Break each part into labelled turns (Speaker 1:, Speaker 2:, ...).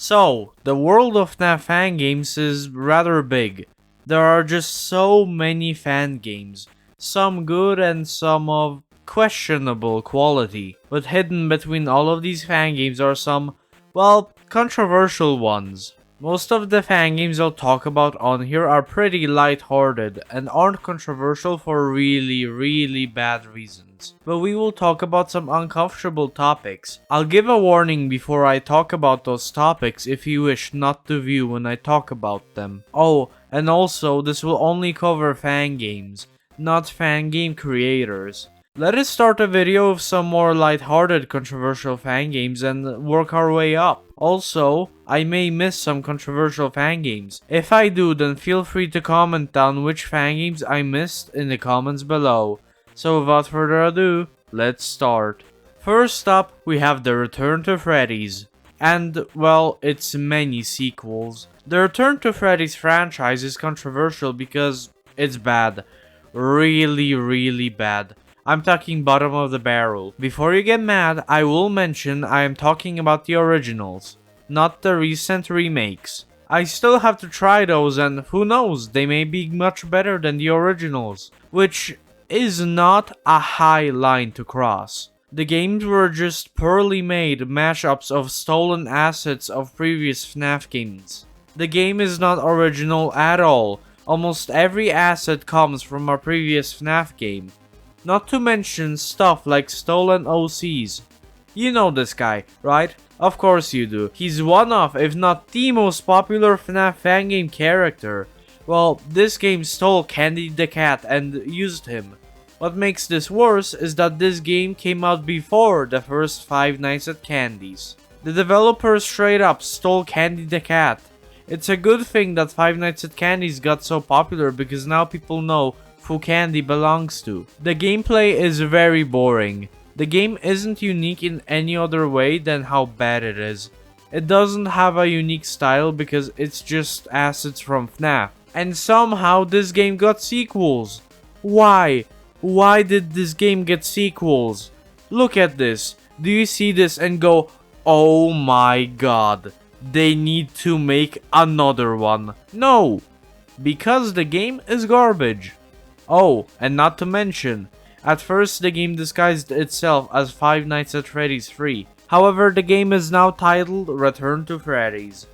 Speaker 1: So, the world of Fnaf Fangames is rather big. There are just so many fan games, some good and some of questionable quality. But hidden between all of these fan games are some, well, controversial ones. Most of the fan games I'll talk about on here are pretty light-hearted and aren't controversial for really bad reasons. But we will talk about some uncomfortable topics. I'll give a warning before I talk about those topics if you wish not to view when I talk about them. Oh, and also this will only cover fan games, not fan game creators. Let us start the video with some more light-hearted controversial fan games and work our way up. Also, I may miss some controversial fan games. If I do, then feel free to comment down which fan games I missed in the comments below. So without further ado, let's start. First up, we have the Return to Freddy's. And, well, its many sequels. The Return to Freddy's franchise is controversial because it's bad. Really bad. I'm talking bottom of the barrel. Before you get mad, I will mention I am talking about the originals, not the recent remakes. I still have to try those and who knows, they may be much better than the originals, which is not a high line to cross. The games were just poorly made mashups of stolen assets of previous FNAF games. The game is not original at all. Almost every asset comes from a previous FNAF game. Not to mention stuff like stolen OCs. You know this guy, right? Of course you do. He's one of, if not the most popular FNAF fangame character. Well, this game stole Candy the Cat and used him. What makes this worse is that this game came out before the first Five Nights at Candy's. The developers straight up stole Candy the Cat. It's a good thing that Five Nights at Candy's got so popular because now people know who Candy belongs to. The gameplay is very boring. The game isn't unique in any other way than how bad it is. It doesn't have a unique style because it's just assets from FNAF. And somehow this game got sequels. Why? Why did this game get sequels? Look at this. Do you see this and go, oh my god, they need to make another one? No, because the game is garbage. Oh, and not to mention, at first the game disguised itself as Five Nights at Freddy's 3. However, the game is now titled Return to Freddy's.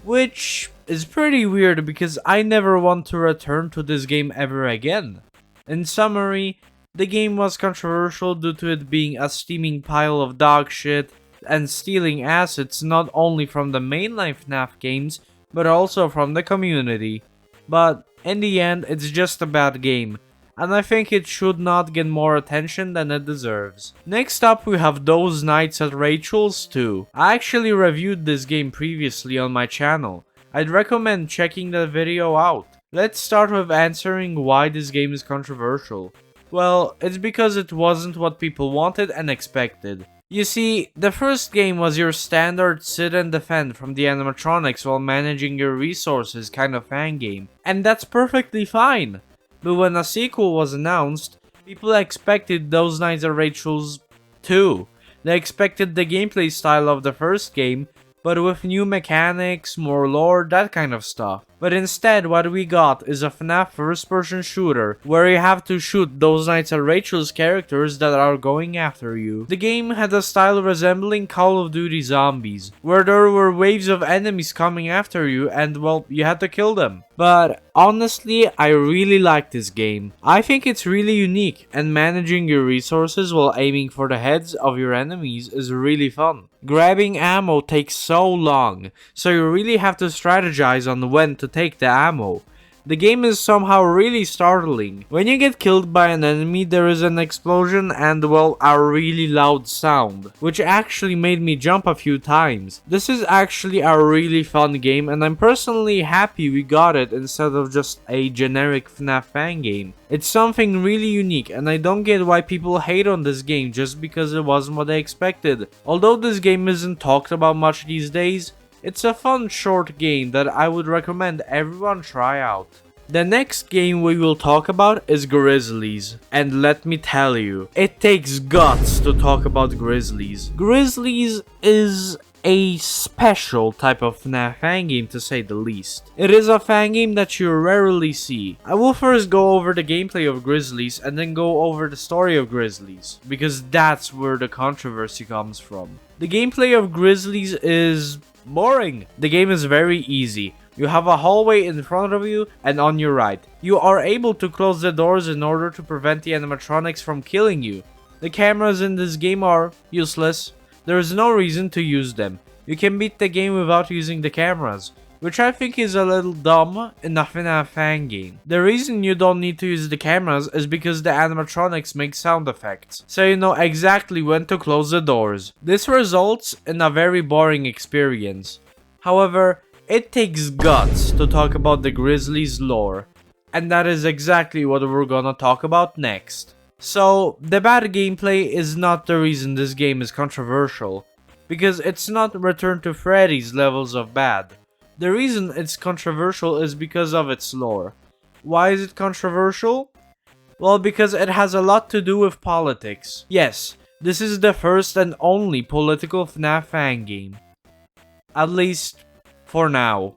Speaker 1: Which is pretty weird because I never want to return to this game ever again. In summary, the game was controversial due to it being a steaming pile of dog shit and stealing assets not only from the mainline FNAF games, but also from the community. But in the end, it's just a bad game, and I think it should not get more attention than it deserves. Next up, we have Those Nights at Rachel's 2. I actually reviewed this game previously on my channel. I'd recommend checking that video out. Let's start with answering why this game is controversial. Well, it's because it wasn't what people wanted and expected. You see, the first game was your standard sit and defend from the animatronics while managing your resources kind of fan game, and that's perfectly fine. But when a sequel was announced, people expected Those Nights at Rachel's 2. They expected the gameplay style of the first game, but with new mechanics, more lore, that kind of stuff. But instead, what we got is a FNAF first-person shooter, where you have to shoot Those Nights at Rachel's characters that are going after you. The game had a style resembling Call of Duty Zombies, where there were waves of enemies coming after you and, well, you had to kill them. But honestly, I really like this game. I think it's really unique, and managing your resources while aiming for the heads of your enemies is really fun. Grabbing ammo takes so long, so you really have to strategize on when to take the ammo. The game is somehow really startling. When you get killed by an enemy, there is an explosion and, well, a really loud sound, which actually made me jump a few times. This is actually a really fun game, and I'm personally happy we got it instead of just a generic FNAF fan game. It's something really unique, and I don't get why people hate on this game just because it wasn't what they expected. Although this game isn't talked about much these days, it's a fun short game that I would recommend everyone try out. The next game we will talk about is Grizzlies, and let me tell you, it takes guts to talk about Grizzlies. Grizzlies is a special type of Fnaf Fangame to say the least. It is a fangame that you rarely see. I will first go over the gameplay of Grizzlies and then go over the story of Grizzlies, because that's where the controversy comes from. The gameplay of Grizzlies is boring. The game is very easy. You have a hallway in front of you and on your right. You are able to close the doors in order to prevent the animatronics from killing you. The cameras in this game are useless. There is no reason to use them. You can beat the game without using the cameras, which I think is a little dumb in a Fnaf Fangame. The reason you don't need to use the cameras is because the animatronics make sound effects, so you know exactly when to close the doors. This results in a very boring experience. However, it takes guts to talk about the Grizzlies lore, and that is exactly what we're gonna talk about next. So, the bad gameplay is not the reason this game is controversial, because it's not Return to Freddy's levels of bad. The reason it's controversial is because of its lore. Why is it controversial? Well, because it has a lot to do with politics. Yes, this is the first and only political Fnaf Fangame. At least, for now.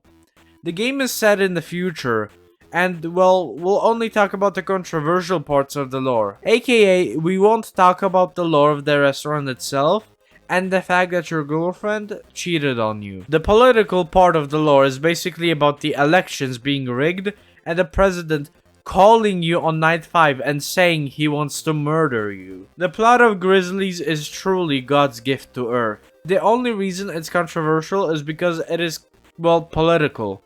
Speaker 1: The game is set in the future, and well, we'll only talk about the controversial parts of the lore. AKA, we won't talk about the lore of the restaurant itself, and the fact that your girlfriend cheated on you. The political part of the lore is basically about the elections being rigged, and the president calling you on night 5 and saying he wants to murder you. The plot of Grizzlies is truly God's gift to Earth. The only reason it's controversial is because it is, well, political.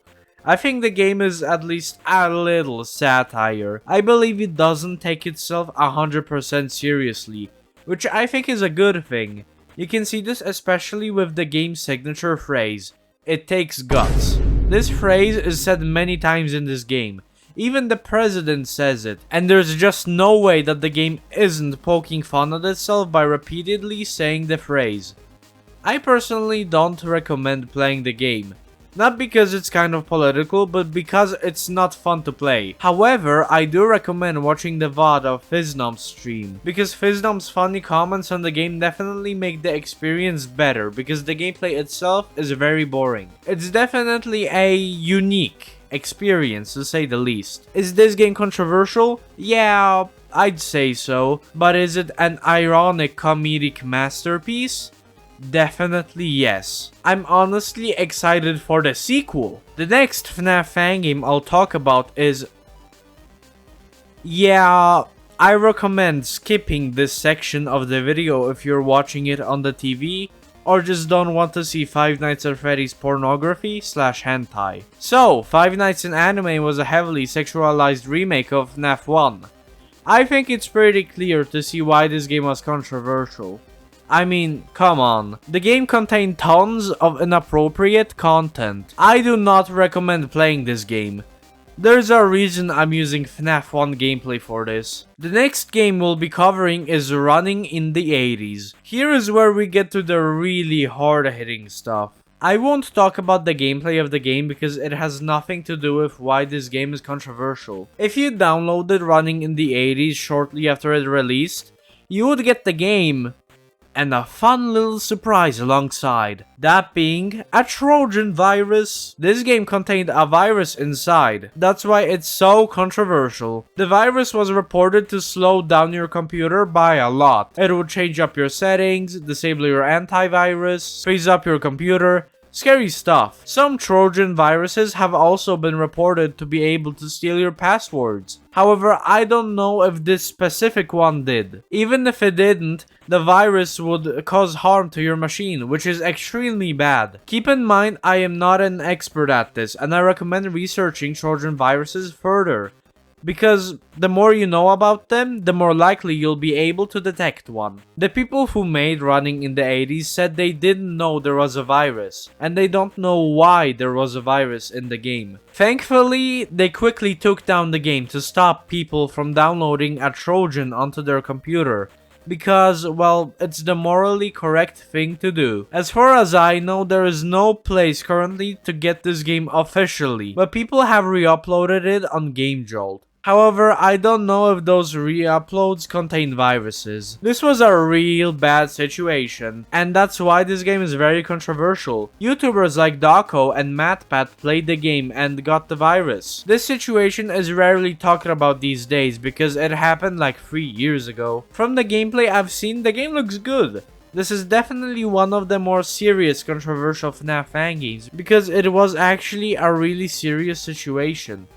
Speaker 1: I think the game is at least a little satire. I believe it doesn't take itself 100% seriously, which I think is a good thing. You can see this especially with the game's signature phrase, "It takes guts." This phrase is said many times in this game. Even the president says it, and there's just no way that the game isn't poking fun at itself by repeatedly saying the phrase. I personally don't recommend playing the game. Not because it's kind of political, but because it's not fun to play. However, I do recommend watching the VOD of Fnaf's stream, because Fnaf's funny comments on the game definitely make the experience better, because the gameplay itself is very boring. It's definitely a unique experience, to say the least. Is this game controversial? Yeah, I'd say so. But is it an ironic comedic masterpiece? Definitely yes. I'm honestly excited for the sequel. The next Fnaf Fangame I'll talk about is... Yeah, I recommend skipping this section of the video if you're watching it on the TV, or just don't want to see Five Nights at Freddy's pornography / hentai. So, Five Nights in Anime was a heavily sexualized remake of FNAF 1. I think it's pretty clear to see why this game was controversial. I mean, come on. The game contained tons of inappropriate content. I do not recommend playing this game. There's a reason I'm using FNAF 1 gameplay for this. The next game we'll be covering is Running in the 80s. Here is where we get to the really hard-hitting stuff. I won't talk about the gameplay of the game because it has nothing to do with why this game is controversial. If you downloaded Running in the 80s shortly after it released, you would get the game and a fun little surprise alongside. That being a Trojan virus. This game contained a virus inside. That's why it's so controversial. The virus was reported to slow down your computer by a lot. It would change up your settings, disable your antivirus, freeze up your computer. Scary stuff. Some Trojan viruses have also been reported to be able to steal your passwords. However, I don't know if this specific one did. Even if it didn't, the virus would cause harm to your machine, which is extremely bad. Keep in mind, I am not an expert at this, and I recommend researching Trojan viruses further. Because the more you know about them, the more likely you'll be able to detect one. The people who made Running in the 80s said they didn't know there was a virus, and they don't know why there was a virus in the game. Thankfully, they quickly took down the game to stop people from downloading a Trojan onto their computer. Because, well, it's the morally correct thing to do. As far as I know, there is no place currently to get this game officially, but people have re-uploaded it on GameJolt. However, I don't know if those re-uploads contain viruses. This was a real bad situation, and that's why this game is very controversial. YouTubers like Dako and MatPat played the game and got the virus. This situation is rarely talked about these days because it happened like 3 years ago. From the gameplay I've seen, the game looks good. This is definitely one of the more serious controversial Fnaf Fangames because it was actually a really serious situation.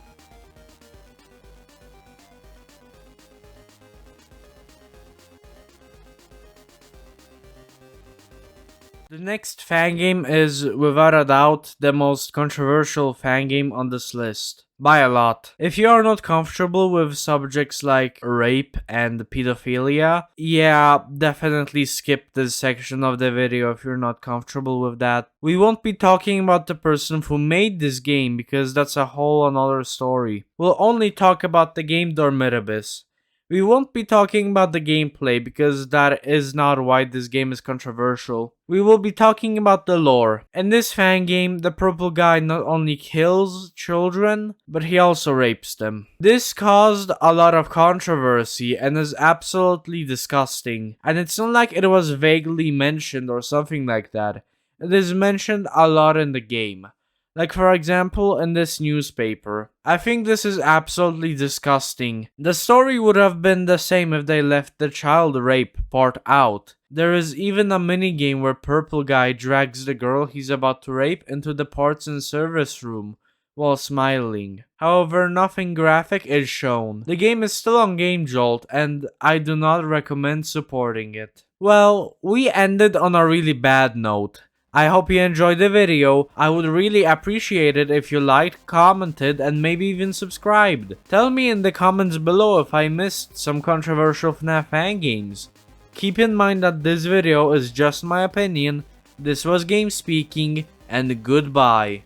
Speaker 1: The next fan game is, without a doubt, the most controversial fan game on this list. By a lot. If you are not comfortable with subjects like rape and pedophilia, yeah, definitely skip this section of the video if you're not comfortable with that. We won't be talking about the person who made this game because that's a whole another story. We'll only talk about the game Mimebus. We won't be talking about the gameplay because that is not why this game is controversial. We will be talking about the lore. In this fan game, the purple guy not only kills children, but he also rapes them. This caused a lot of controversy and is absolutely disgusting. And it's not like it was vaguely mentioned or something like that. It is mentioned a lot in the game. Like for example, in this newspaper. I think this is absolutely disgusting. The story would have been the same if they left the child rape part out. There is even a minigame where purple guy drags the girl he's about to rape into the parts and service room while smiling. However, nothing graphic is shown. The game is still on GameJolt and I do not recommend supporting it. Well, we ended on a really bad note. I hope you enjoyed the video. I would really appreciate it if you liked, commented, and maybe even subscribed. Tell me in the comments below if I missed some controversial Fnaf fan games. Keep in mind that this video is just my opinion. This was GameSpeaking, and goodbye.